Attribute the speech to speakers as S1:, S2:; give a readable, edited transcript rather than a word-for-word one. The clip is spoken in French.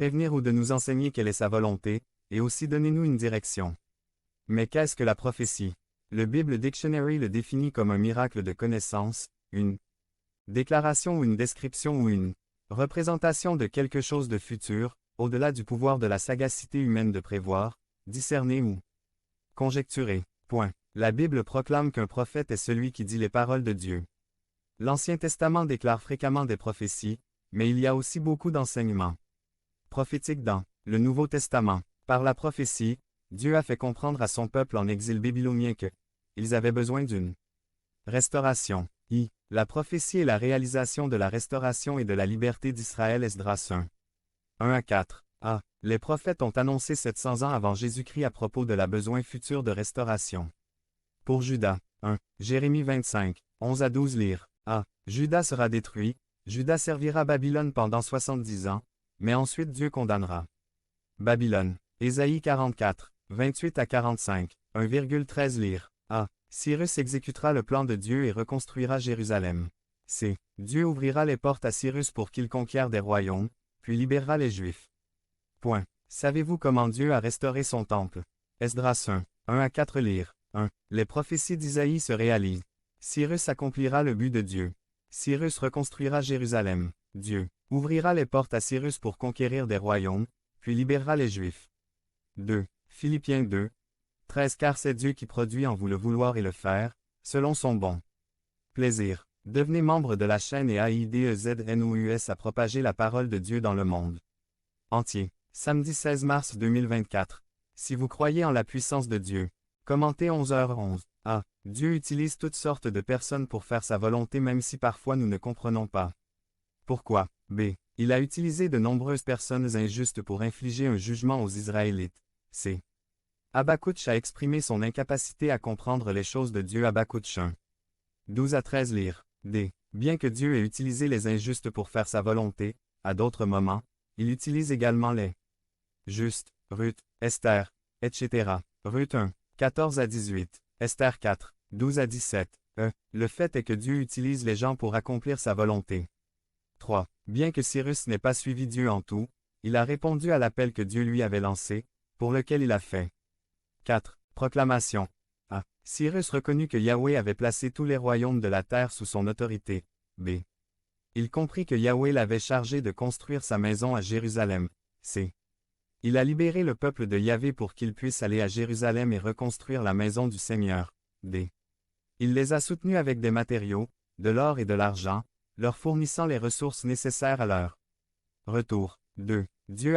S1: prévenir ou de nous enseigner quelle est sa volonté, et aussi donnez-nous une direction. Mais qu'est-ce que la prophétie? Le Bible Dictionary le définit comme un miracle de connaissance, une déclaration ou une description ou une représentation de quelque chose de futur, au-delà du pouvoir de la sagacité humaine de prévoir, discerner ou conjecturer. Point. La Bible proclame qu'un prophète est celui qui dit les paroles de Dieu. L'Ancien Testament déclare fréquemment des prophéties, mais il y a aussi beaucoup d'enseignements prophétiques dans le Nouveau Testament. Par la prophétie, Dieu a fait comprendre à son peuple en exil babylonien que ils avaient besoin d'une restauration. La prophétie est la réalisation de la restauration et de la liberté d'Israël. Esdras 1 à 4. Les prophètes ont annoncé 700 ans avant Jésus-Christ à propos de la besoin future de restauration. Pour Juda, 1. Jérémie 25, 11 à 12 lire. Juda sera détruit, Juda servira Babylone pendant 70 ans, mais ensuite Dieu condamnera Babylone. Ésaïe 44, 28 à 45, 1,13 lire. Cyrus exécutera le plan de Dieu et reconstruira Jérusalem. Dieu ouvrira les portes à Cyrus pour qu'il conquiert des royaumes, puis libérera les Juifs. Point. Savez-vous comment Dieu a restauré son temple? Esdras 1 à 4 lire. Les prophéties d'Isaïe se réalisent. Cyrus accomplira le but de Dieu. Cyrus reconstruira Jérusalem. Dieu ouvrira les portes à Cyrus pour conquérir des royaumes, puis libérera les Juifs. 2. Philippiens 2, 13 Car c'est Dieu qui produit en vous le vouloir et le faire, selon son bon plaisir. Devenez membre de la chaîne et AIDEZNOUS à propager la parole de Dieu dans le monde entier. Samedi 16 mars 2024. Si vous croyez en la puissance de Dieu, commentez 11h11. Dieu utilise toutes sortes de personnes pour faire sa volonté même si parfois nous ne comprenons pas. Pourquoi? Il a utilisé de nombreuses personnes injustes pour infliger un jugement aux Israélites. Habakkuk a exprimé son incapacité à comprendre les choses de Dieu. Habakkuk 1. 12 à 13 lire. Bien que Dieu ait utilisé les injustes pour faire sa volonté, à d'autres moments, il utilise également les justes, Ruth, Esther, etc. Ruth 1, 14 à 18, Esther 4, 12 à 17. Le fait est que Dieu utilise les gens pour accomplir sa volonté. 3. Bien que Cyrus n'ait pas suivi Dieu en tout, il a répondu à l'appel que Dieu lui avait lancé, pour lequel il a fait. 4. Proclamation. Cyrus reconnut que Yahweh avait placé tous les royaumes de la terre sous son autorité. Il comprit que Yahweh l'avait chargé de construire sa maison à Jérusalem. Il a libéré le peuple de Yahvé pour qu'il puisse aller à Jérusalem et reconstruire la maison du Seigneur. Il les a soutenus avec des matériaux, de l'or et de l'argent, leur fournissant les ressources nécessaires à leur retour. 2. Dieu